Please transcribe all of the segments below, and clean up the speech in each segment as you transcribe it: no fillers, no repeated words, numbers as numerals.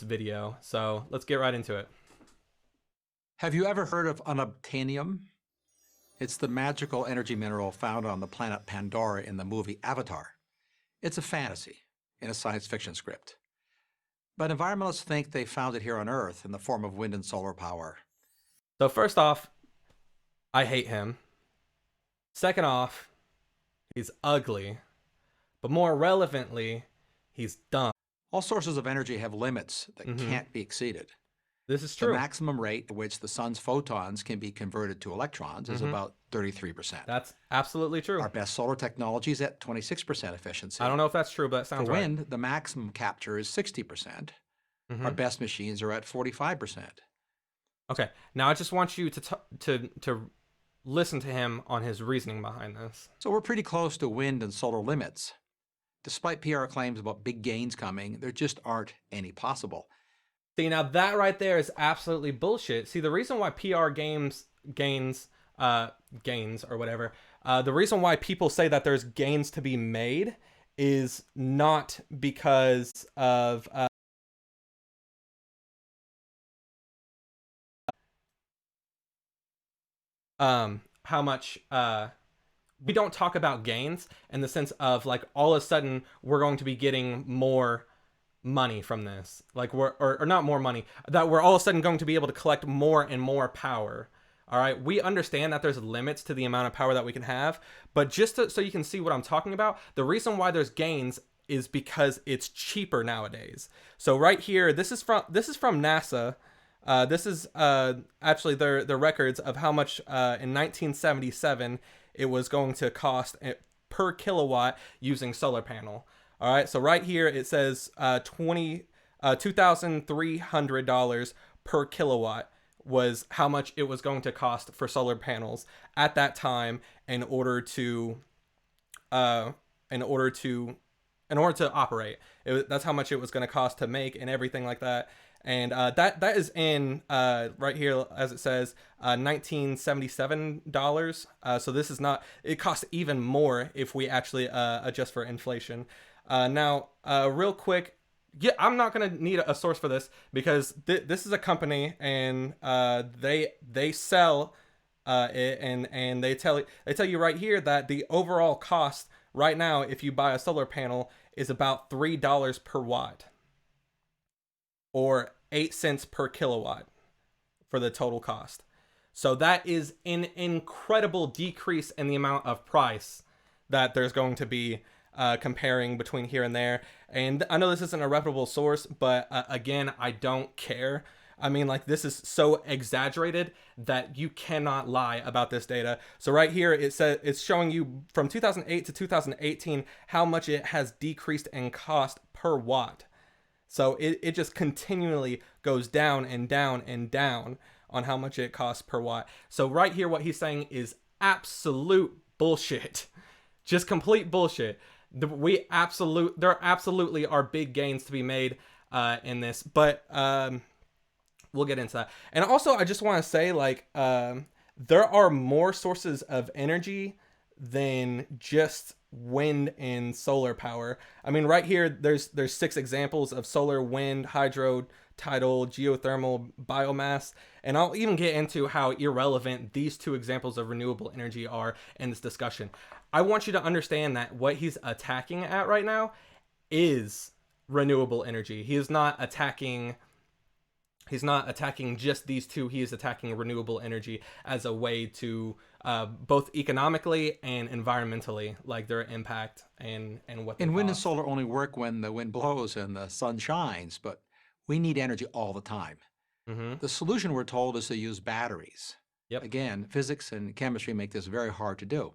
video. So let's get right into it. Have you ever heard of unobtainium? It's the magical energy mineral found on the planet Pandora in the movie Avatar. It's a fantasy in a science fiction script. But environmentalists think they found it here on Earth in the form of wind and solar power. So first off, I hate him. Second off, he's ugly. But more relevantly, he's dumb. All sources of energy have limits that can't be exceeded. This is The true. maximum rate at which the sun's photons can be converted to electrons is about 33%. That's absolutely true. Our best solar technology is at 26% efficiency. I don't know if that's true, but that sounds For right. wind, the maximum capture is 60%. Our best machines are at 45%. Okay, now I just want you to listen to him on his reasoning behind this. So we're pretty close to wind and solar limits. Despite PR claims about big gains coming, there just aren't any possible. See, now that right there is absolutely bullshit. See, the reason why gains or whatever, the reason why people say that there's gains to be made is not because of how much we don't talk about gains in the sense of like all of a sudden we're going to be getting more money from this, like or not more money, that we're all of a sudden going to be able to collect more and more power. All right, we understand that there's limits to the amount of power that we can have, but just so you can see what I'm talking about, the reason why there's gains is because it's cheaper nowadays. So right here, this is from NASA. This is actually their records of how much in 1977 it was going to cost per kilowatt using solar panel. All right, so right here it says $2,300 per kilowatt was how much it was going to cost for solar panels at that time in order to operate. That's how much it was going to cost to make and everything like that. And that is in right here, as it says, $1977. So this is not, it costs even more if we actually adjust for inflation. Now, real quick, yeah, I'm not gonna need a source for this because this is a company and they sell it and they tell you right here that the overall cost right now if you buy a solar panel is about $3 per watt or 8 cents per kilowatt for the total cost. So that is an incredible decrease in the amount of price that there's going to be comparing between here and there. And I know this isn't a reputable source, but again, I don't care. I mean, like, this is so exaggerated that you cannot lie about this data. So right here, it says it's showing you from 2008 to 2018 how much it has decreased in cost per watt. So it just continually goes down and down and down on how much it costs per watt. So right here, what he's saying is absolute bullshit. Just complete bullshit. There absolutely are big gains to be made in this, but we'll get into that. And also, I just want to say, like, there are more sources of energy than just wind and solar power. I mean, right here, there's 6 examples of solar, wind, hydro, tidal, geothermal, biomass, and I'll even get into how irrelevant these 2 examples of renewable energy are in this discussion. I want you to understand that what he's attacking at right now is renewable energy. He is not attacking just these 2. He is attacking renewable energy as a way to both economically and environmentally, like their impact and what they And wind and cost. solar only work when the wind blows and the sun shines, but we need energy all the time. The solution, we're told, is to use batteries. Yep. Again, physics and chemistry make this very hard to do.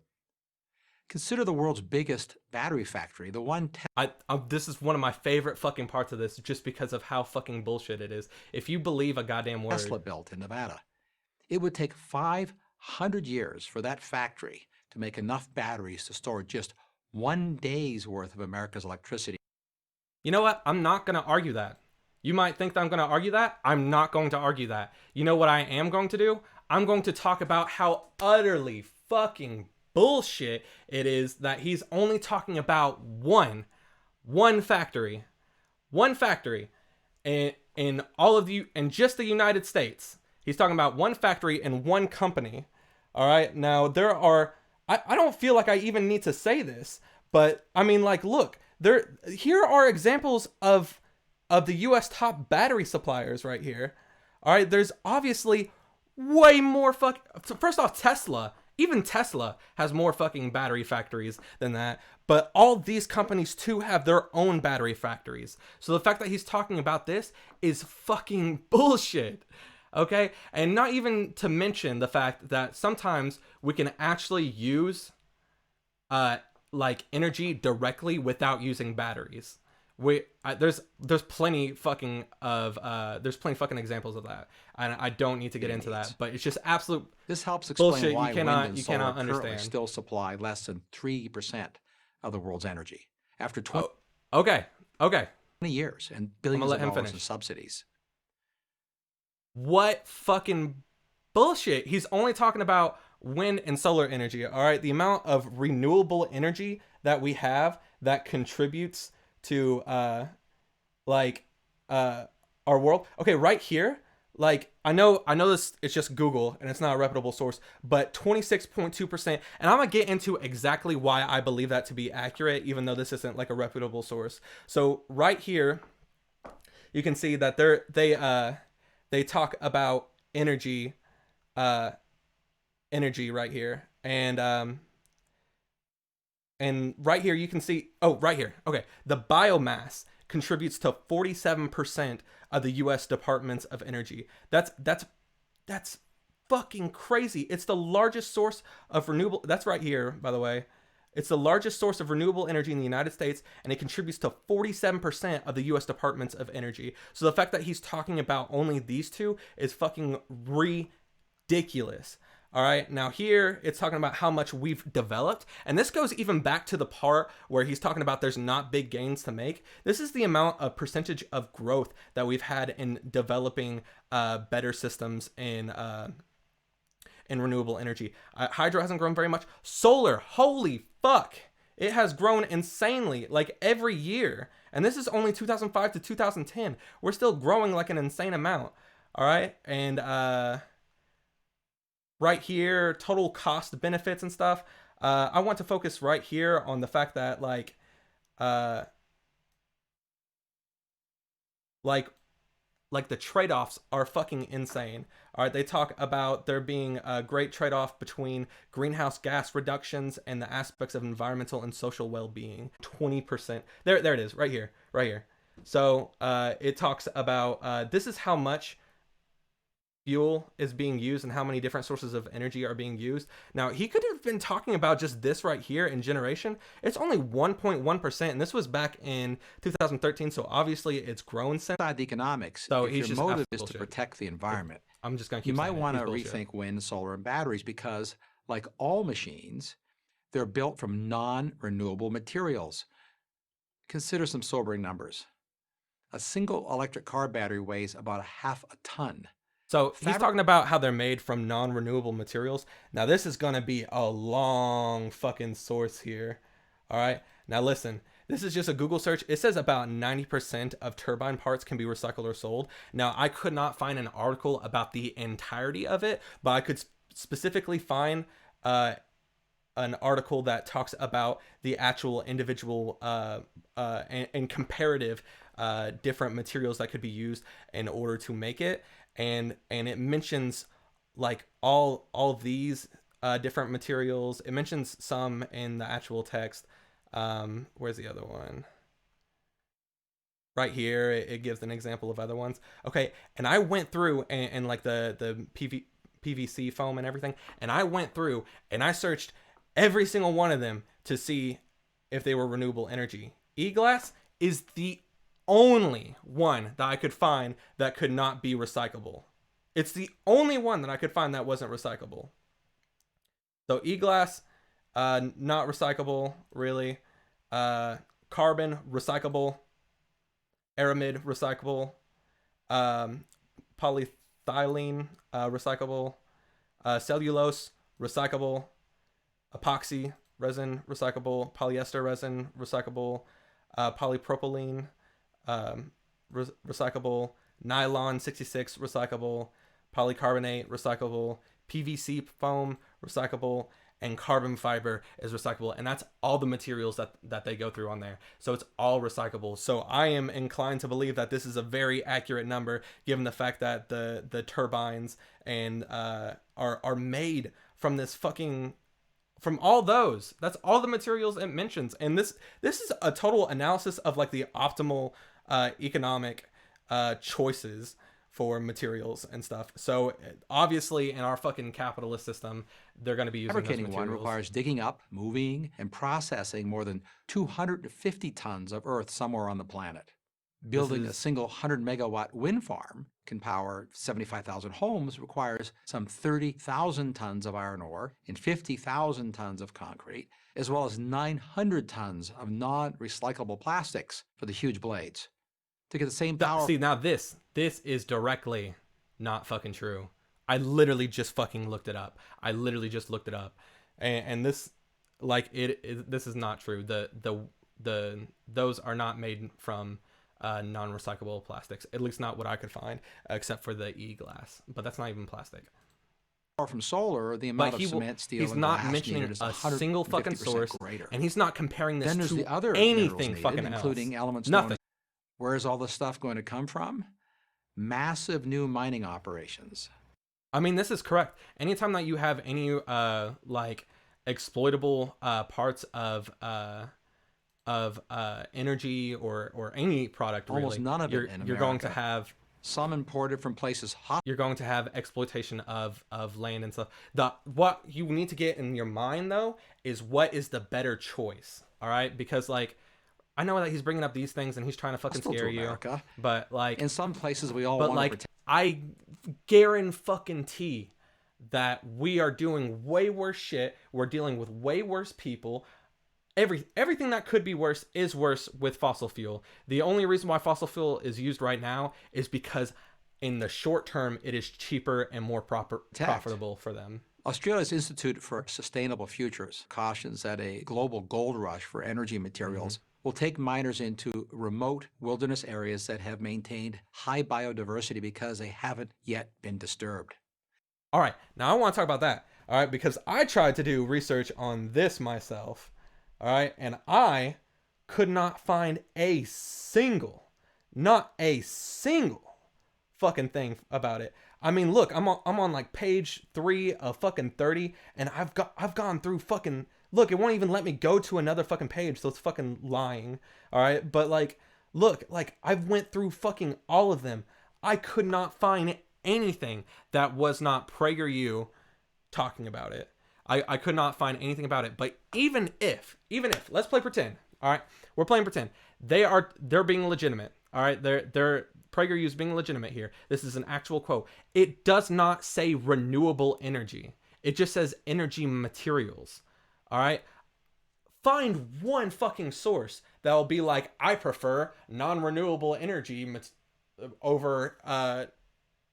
Consider the world's biggest battery factory, the one this is one of my favorite fucking parts of this, just because of how fucking bullshit it is. If you believe a goddamn word. Tesla built in Nevada. It would take 500 years for that factory to make enough batteries to store just 1 day's worth of America's electricity. You know what? I'm not going to argue that. You might think that I'm going to argue that. I'm not going to argue that. You know what I am going to do? I'm going to talk about how utterly fucking bullshit it is that he's only talking about one factory, and in all of you, in just the United States. He's talking about one factory and one company. All right. Now there are. I don't feel like I even need to say this, but I mean, like, look, here are examples of the U.S. top battery suppliers right here. All right. There's obviously way more First off, Tesla. Even Tesla has more fucking battery factories than that. But all these companies too have their own battery factories. So the fact that he's talking about this is fucking bullshit. Okay? And not even to mention the fact that sometimes we can actually use like energy directly without using batteries. There's plenty fucking examples of that, and I don't need to get into that, but it's just absolute. This helps explain bullshit. why You wind cannot and you solar cannot currently understand. still supply less than 3% of the world's energy after 20 Okay. years and I'm billions gonna of let him dollars in finish. subsidies. What fucking bullshit? He's only talking about wind and solar energy. All right, the amount of renewable energy that we have that contributes to like our world. Okay, right here, like I know this, it's just Google and it's not a reputable source, but 26.2%, and I'm gonna get into exactly why I believe that to be accurate, even though this isn't like a reputable source. So right here you can see that they talk about energy right here, and right here you can see, oh, right here, okay, the biomass contributes to 47% of the US departments of energy. That's fucking crazy. It's the largest source of renewable, that's right here, by the way. It's the largest source of renewable energy in the United States, and it contributes to 47% of the US departments of energy. So the fact that he's talking about only these two is fucking ridiculous. All right, now here it's talking about how much we've developed, and this goes even back to the part where he's talking about there's not big gains to make. This is the amount of percentage of growth that we've had in developing better systems in renewable energy. Hydro hasn't grown very much. Solar, holy fuck, it has grown insanely, like every year. And this is only 2005 to 2010. We're still growing like an insane amount. All right, and right here, total cost benefits and stuff. I want to focus right here on the fact that like the trade-offs are fucking insane. All right, they talk about there being a great trade-off between greenhouse gas reductions and the aspects of environmental and social well-being. 20%. There it is, right here. So it talks about this is how much fuel is being used and how many different sources of energy are being used. Now, he could have been talking about just this right here in generation. It's only 1.1%, and this was back in 2013, so obviously it's grown since. Inside the economics, So if he's your just motive is to bullshit. protect the environment, I'm just going to keep you might saying it. want He's to bullshit. rethink wind, solar, and batteries because, like all machines, they're built from non-renewable materials. Consider some sobering numbers. A single electric car battery weighs about half a ton. So he's talking about how they're made from non-renewable materials. Now this is gonna be a long fucking source here. All right. Now listen, this is just a Google search. It says about 90% of turbine parts can be recycled or sold. Now I could not find an article about the entirety of it, but I could specifically find an article that talks about the actual individual and comparative different materials that could be used in order to make it, and it mentions like all these different materials. It mentions some in the actual text. Where's the other one? Right here, it gives an example of other ones. Okay, and I went through and like the PVC foam and everything, and I went through and I searched every single one of them to see if they were renewable energy. E-glass is the only one that I could find that could not be recyclable. It's the only one that I could find that wasn't recyclable. So e-glass, not recyclable, really. Carbon, recyclable. Aramid, recyclable. Polyethylene, recyclable. Cellulose, recyclable. Epoxy resin, recyclable. Polyester resin, recyclable. Polypropylene, recyclable. nylon 66 recyclable, polycarbonate recyclable, PVC foam recyclable, and carbon fiber is recyclable. And that's all the materials that they go through on there. So it's all recyclable. So I am inclined to believe that this is a very accurate number, given the fact that the turbines and are made from this fucking, from all those. That's all the materials it mentions. And this is a total analysis of like the optimal economic choices for materials and stuff. So obviously in our fucking capitalist system, they're going to be using those Fabricating materials. one requires digging up, moving, and processing more than 250 tons of earth somewhere on the planet. Building a single 100 megawatt wind farm can power 75,000 homes requires some 30,000 tons of iron ore and 50,000 tons of concrete, as well as 900 tons of non-recyclable plastics for the huge blades. To get the same power. See, now this is directly not fucking true. I literally just fucking looked it up. And this, like, this is not true. Those are not made from non-recyclable plastics, at least not what I could find, except for the e-glass, but that's not even plastic. From solar, the amount of cement, steel, he's and not glass mentioning needed is a single fucking source greater. And he's not comparing this then there's to the other anything fucking needed, else, including elements nothing. Where's all this stuff going to come from? Massive new mining operations. I mean, this is correct. Anytime that you have any like exploitable parts of energy or any product, almost really, none of it in you're going to have some imported from places hot. You're going to have exploitation of land and stuff. What you need to get in your mind though is what is the better choice. All right, because like I know that he's bringing up these things and he's trying to fucking scare you, but like in some places we all want like to protect. I guarantee that we are doing way worse shit. We're dealing with way worse people. Everything that could be worse is worse with fossil fuel. The only reason why fossil fuel is used right now is because in the short term it is cheaper and more profitable for them. Australia's Institute for Sustainable Futures cautions that a global gold rush for energy materials will take miners into remote wilderness areas that have maintained high biodiversity because they haven't yet been disturbed. All right, now I want to talk about that. All right, because I tried to do research on this myself. All right, and I could not find not a single fucking thing about it. I mean, look, I'm on like page 3 of fucking 30, and I've gone through fucking, look, it won't even let me go to another fucking page, so it's fucking lying. All right, but like, look, like I went through fucking all of them. I could not find anything that was not PragerU talking about it. I could not find anything about it. But even if, let's play pretend. All right, we're playing pretend. They're being legitimate. All right, they're PragerU's being legitimate here. This is an actual quote. It does not say renewable energy. It just says energy materials. All right, find one fucking source that will be like, I prefer non-renewable energy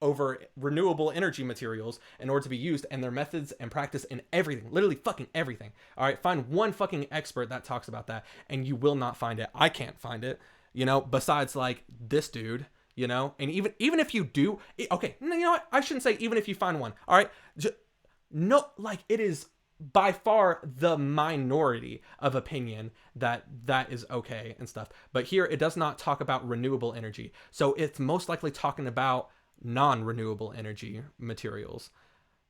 over renewable energy materials in order to be used, and their methods and practice and everything, literally fucking everything. All right, find one fucking expert that talks about that, and you will not find it. I can't find it, besides like this dude, and even if you do, okay, you know what? I shouldn't say even if you find one. All right, no, like it is by far the minority of opinion that is okay and stuff. But here it does not talk about renewable energy. So it's most likely talking about non-renewable energy materials.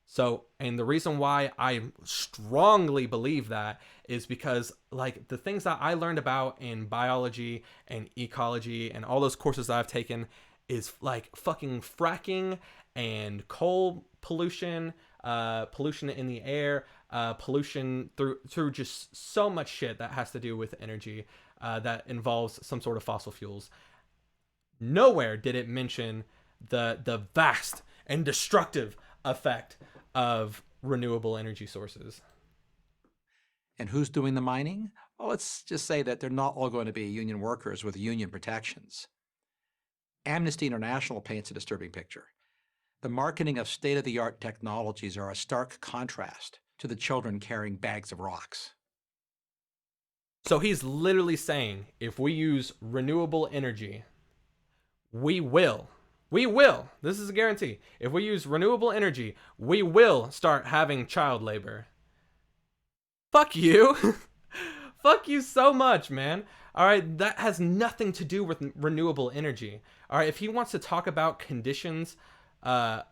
So, and the reason why I strongly believe that is because like the things that I learned about in biology and ecology and all those courses that I've taken is like fucking fracking and coal pollution, pollution in the air, pollution through just so much shit that has to do with energy that involves some sort of fossil fuels. Nowhere did it mention the vast and destructive effect of renewable energy sources. And who's doing the mining? Well, let's just say that they're not all going to be union workers with union protections. Amnesty International paints a disturbing picture. The marketing of state-of-the-art technologies are a stark contrast to the children carrying bags of rocks. So he's literally saying if we use renewable energy, we will We will. This is a guarantee. If we use renewable energy, we will start having child labor. Fuck you. Fuck you so much, man. All right, that has nothing to do with renewable energy. All right, if he wants to talk about conditions of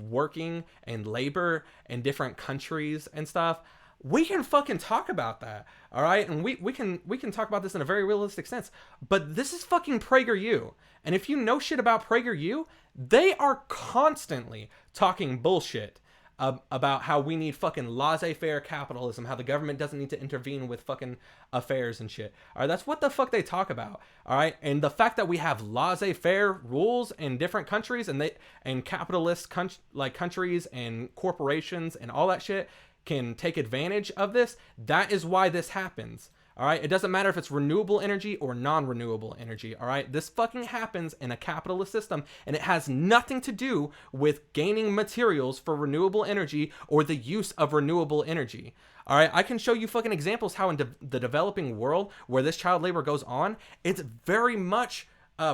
working and labor in different countries and stuff, we can fucking talk about that. All right, and we can talk about this in a very realistic sense. But this is fucking PragerU, and if you know shit about PragerU, they are constantly talking bullshit about how we need fucking laissez-faire capitalism, how the government doesn't need to intervene with fucking affairs and shit. All right, that's what the fuck they talk about. All right, and the fact that we have laissez-faire rules in different countries and capitalist countries and corporations and all that shit can take advantage of this, that is why this happens. All right, it doesn't matter if it's renewable energy or non-renewable energy. All right, this fucking happens in a capitalist system, and it has nothing to do with gaining materials for renewable energy or the use of renewable energy. All right, I can show you fucking examples how in the developing world where this child labor goes on, it's very much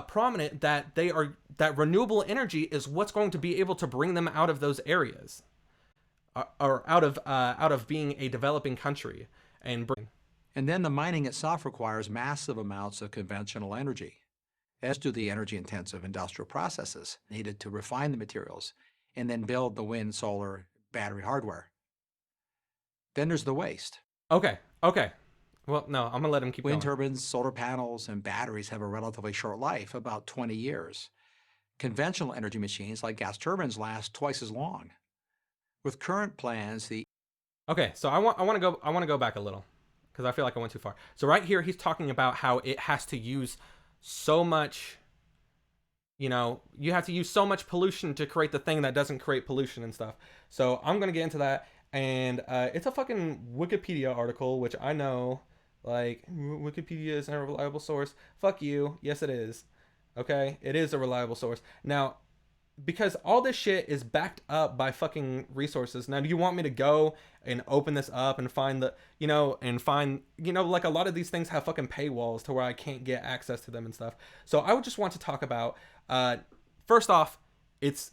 prominent that that renewable energy is what's going to be able to bring them out of those areas, or out of being a developing country and bring. And then the mining itself requires massive amounts of conventional energy, as do the energy-intensive industrial processes needed to refine the materials and then build the wind, solar, battery hardware. Then there's the waste. Okay. Well, no, I'm gonna let him keep going. Wind turbines, solar panels, and batteries have a relatively short life, about 20 years. Conventional energy machines like gas turbines last twice as long. With current plans, Okay, so I want to go back a little, because I feel like I went too far. So right here, he's talking about how it has to use so much, you have to use so much pollution to create the thing that doesn't create pollution and stuff. So I'm going to get into that. And it's a fucking Wikipedia article, which I know, like, Wikipedia isn't a reliable source. Fuck you. Yes, it is. Okay? It is a reliable source. Now, because all this shit is backed up by fucking resources. Now, do you want me to go and open this up and find like a lot of these things have fucking paywalls to where I can't get access to them and stuff. So I would just want to talk about, first off, it's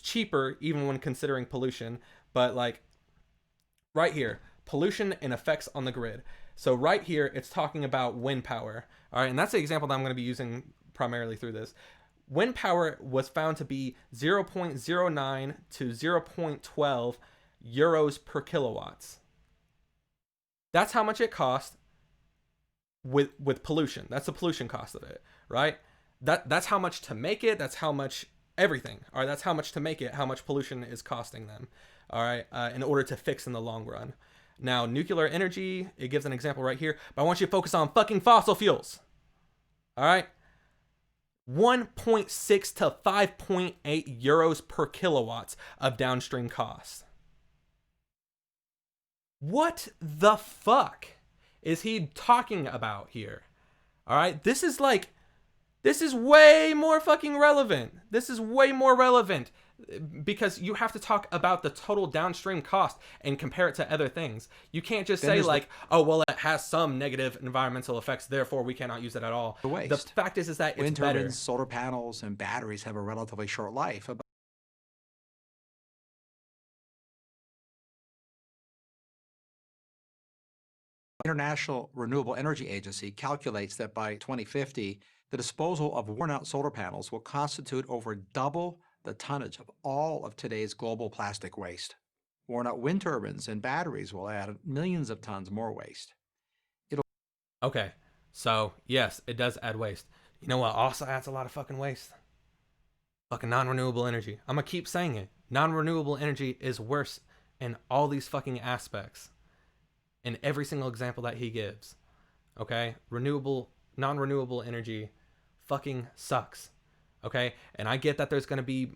cheaper even when considering pollution, but like right here, pollution and effects on the grid. So right here, it's talking about wind power. All right. And that's the example that I'm going to be using primarily through this. Wind power was found to be 0.09 to 0.12 euros per kilowatts. That's how much it costs with pollution. That's the pollution cost of it, right? That's how much to make it. That's how much everything. All right, that's how much to make it, how much pollution is costing them. All right, in order to fix in the long run. Now, nuclear energy, it gives an example right here, but I want you to focus on fucking fossil fuels. All right? 1.6 to 5.8 euros per kilowatts of downstream costs. What the fuck is he talking about here? All right, this is way more fucking relevant. This is way more relevant because you have to talk about the total downstream cost and compare it to other things. You can't just say like, oh, well, it has some negative environmental effects, therefore we cannot use it at all. The waste. The fact is that it's wind better. turbines, solar panels, and batteries have a relatively short life. International Renewable Energy Agency calculates that by 2050, the disposal of worn-out solar panels will constitute over double the tonnage of all of today's global plastic waste. Worn-out wind turbines and batteries will add millions of tons more waste. Okay, so yes, it does add waste. You know what also adds a lot of fucking waste? Fucking non-renewable energy. I'm gonna keep saying it. Non-renewable energy is worse in all these fucking aspects. In every single example that he gives. Okay? Non-renewable energy fucking sucks. Okay? And I get that there's gonna be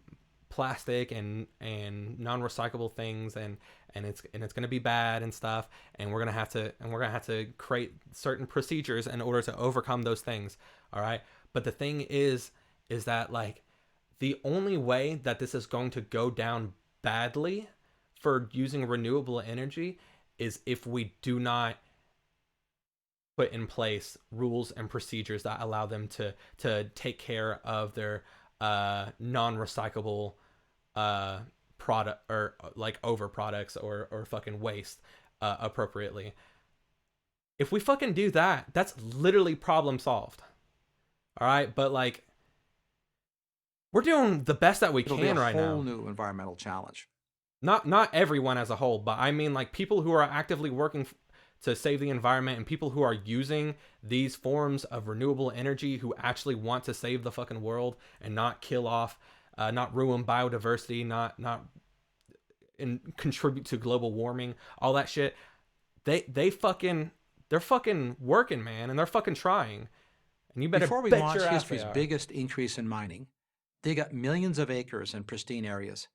plastic and non-recyclable things and it's gonna be bad and stuff, and we're gonna have to create certain procedures in order to overcome those things. All right? But the thing is that like the only way that this is going to go down badly for using renewable energy is if we do not put in place rules and procedures that allow them to take care of their non-recyclable product, or like over products, or fucking waste appropriately. If we fucking do that, that's literally problem solved. All right, but like, we're doing the best that we It'll can be a right now. whole new environmental challenge. Not everyone as a whole, but I mean like people who are actively working to save the environment, and people who are using these forms of renewable energy, who actually want to save the fucking world and not kill off, not ruin biodiversity, not contribute to global warming, all that shit. They're fucking working, man, and they're fucking trying. And you better Before we bet launch your ass history's they are. biggest increase in mining, they got millions of acres in pristine areas,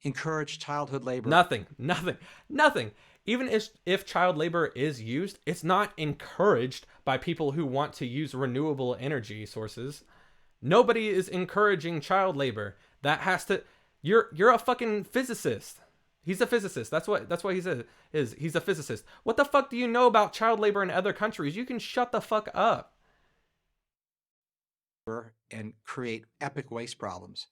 encouraged childhood labor. Nothing. Even if child labor is used, it's not encouraged by people who want to use renewable energy sources. Nobody is encouraging child labor. That has to. You're a fucking physicist. He's a physicist. That's what he said. He's a physicist. What the fuck do you know about child labor in other countries? You can shut the fuck up. And create epic waste problems.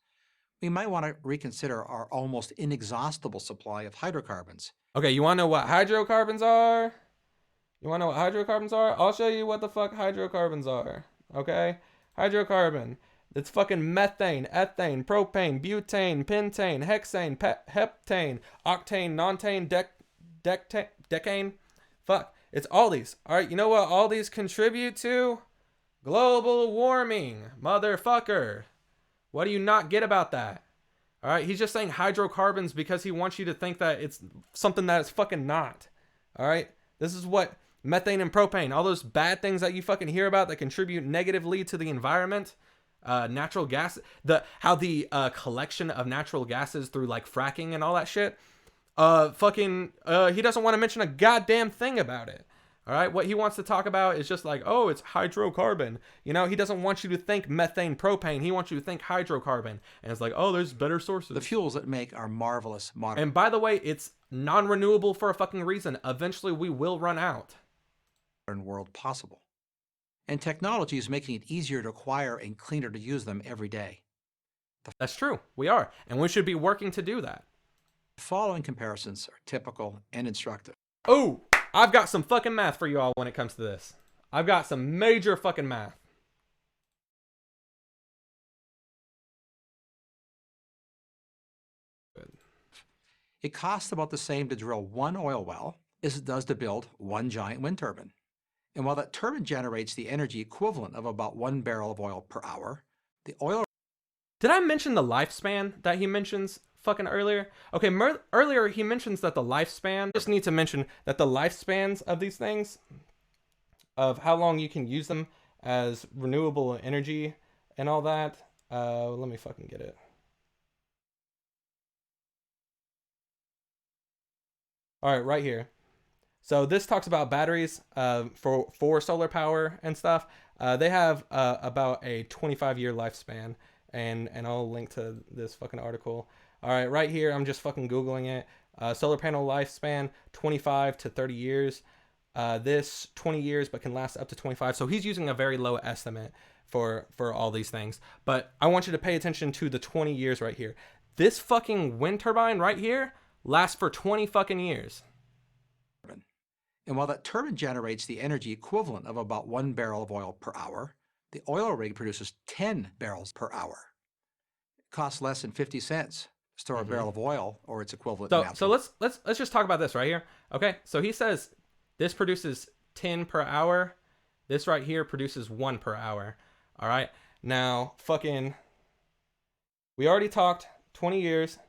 We might want to reconsider our almost inexhaustible supply of hydrocarbons. Okay, you want to know what hydrocarbons are? I'll show you what the fuck hydrocarbons are. Okay? Hydrocarbon. It's fucking methane, ethane, propane, butane, pentane, hexane, heptane, octane, nontane, decane. Fuck. It's all these. Alright, you know what all these contribute to? Global warming, motherfucker. What do you not get about that? All right, he's just saying hydrocarbons because he wants you to think that it's something that it's fucking not. All right, this is what methane and propane, all those bad things that you fucking hear about that contribute negatively to the environment. Natural gas, how the collection of natural gases through like fracking and all that shit. He doesn't want to mention a goddamn thing about it. All right, what he wants to talk about is just like, oh, it's hydrocarbon. You know, he doesn't want you to think methane, propane. He wants you to think hydrocarbon. And it's like, oh, there's better sources. The fuels that make our marvelous modern. And by the way, it's non-renewable for a fucking reason. Eventually, we will run out. World possible. And technology is making it easier to acquire and cleaner to use them every day. That's true. We are. And we should be working to do that. The following comparisons are typical and instructive. Oh, I've got some fucking math for you all when it comes to this. I've got some major fucking math. It costs about the same to drill one oil well as it does to build one giant wind turbine. And while that turbine generates the energy equivalent of about 1 barrel of oil per hour, the oil... Did I mention the lifespan that he mentions fucking earlier? Okay, earlier he mentions that the lifespan... Just need to mention that the lifespans of these things, of how long you can use them as renewable energy and all that. Let me fucking get it. All right, right here. So this talks about batteries for solar power and stuff. They have about a 25-year lifespan, and I'll link to this fucking article. All right, right here, I'm just fucking Googling it. Solar panel lifespan, 25 to 30 years. This 20 years, but can last up to 25. So he's using a very low estimate for all these things. But I want you to pay attention to the 20 years right here. This fucking wind turbine right here lasts for 20 fucking years. And while that turbine generates the energy equivalent of about 1 barrel of oil per hour, the oil rig produces 10 barrels per hour. It costs less than 50 cents to store a barrel of oil or its equivalent. So let's just talk about this right here. Okay, so he says this produces 10 per hour. This right here produces 1 per hour. All right, now fucking, we already talked 20 years.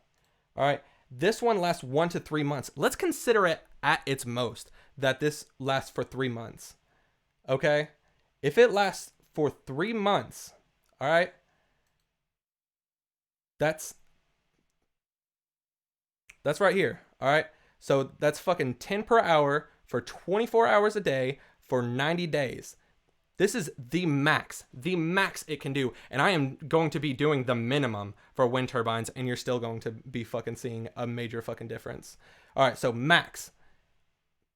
All right, this one lasts 1 to 3 months. Let's consider it at its most that this lasts for 3 months. Okay, if it lasts for 3 months, all right, that's right here. All right, so that's fucking 10 per hour for 24 hours a day for 90 days. This is the max it can do. And I am going to be doing the minimum for wind turbines, and you're still going to be fucking seeing a major fucking difference. All right, so max.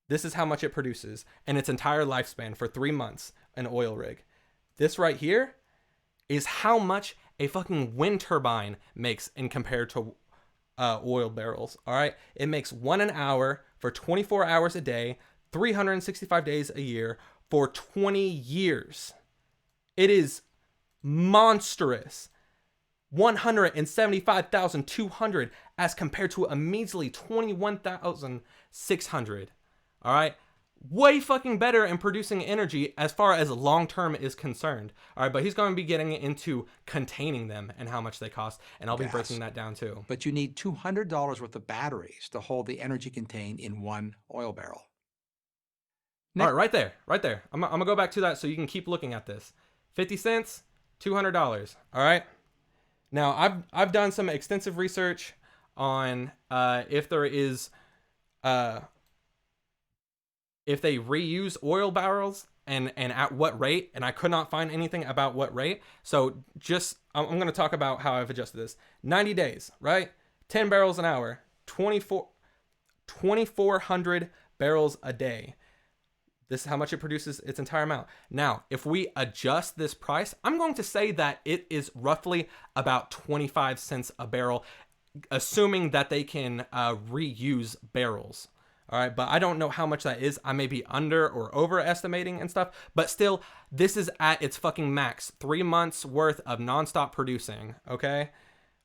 This is how much it produces in its entire lifespan for 3 months, an oil rig. This right here is how much a fucking wind turbine makes in compared to oil barrels. All right. It makes one an hour for 24 hours a day, 365 days a year for 20 years. It is monstrous. 175,200 as compared to a measly 21,600. All right. Way fucking better in producing energy as far as long term is concerned. All right, but he's going to be getting into containing them and how much they cost, and I'll be breaking that down too. But you need $200 worth of batteries to hold the energy contained in one oil barrel. All right, right there. I'm gonna go back to that so you can keep looking at this. 50 cents, $200. All right. Now I've done some extensive research on if there is if they reuse oil barrels and at what rate, and I could not find anything about what rate. So I'm going to talk about how I've adjusted this. 90 days, right? 10 barrels an hour, 2,400 barrels a day. This is how much it produces its entire amount. Now, if we adjust this price, I'm going to say that it is roughly about 25 cents a barrel, assuming that they can reuse barrels. All right, but I don't know how much that is. I may be under or overestimating and stuff, but still, this is at its fucking max. 3 months worth of nonstop producing, okay?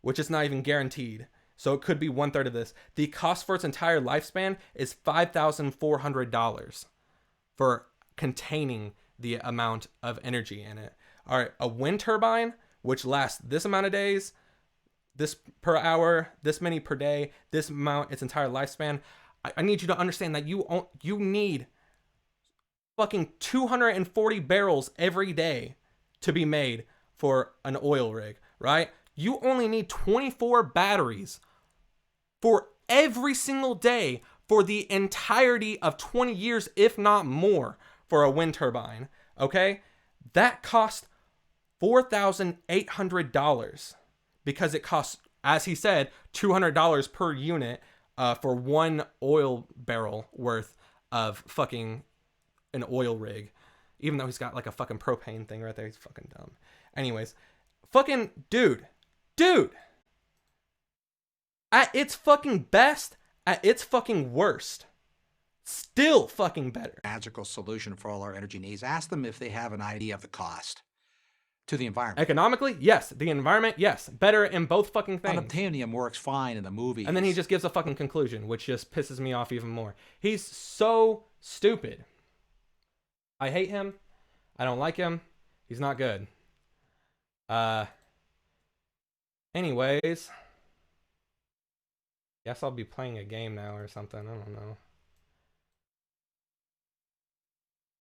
Which is not even guaranteed. So it could be 1/3 of this. The cost for its entire lifespan is $5,400 for containing the amount of energy in it. All right, a wind turbine, which lasts this amount of days, this per hour, this many per day, this amount, its entire lifespan. I need you to understand that you need fucking 240 barrels every day to be made for an oil rig, right? You only need 24 batteries for every single day for the entirety of 20 years, if not more, for a wind turbine, okay? That cost $4,800 because it costs, as he said, $200 per unit for one oil barrel worth of fucking an oil rig. Even though he's got like a fucking propane thing right there. He's fucking dumb. Anyways, fucking dude. At its fucking best, at its fucking worst, still fucking better. Magical solution for all our energy needs. Ask them if they have an idea of the cost to the environment. Economically, yes. The environment, yes. Better in both fucking things. Unobtainium works fine in the movies. And then he just gives a fucking conclusion, which just pisses me off even more. He's so stupid. I hate him. I don't like him. He's not good. Anyways. Guess I'll be playing a game now or something. I don't know.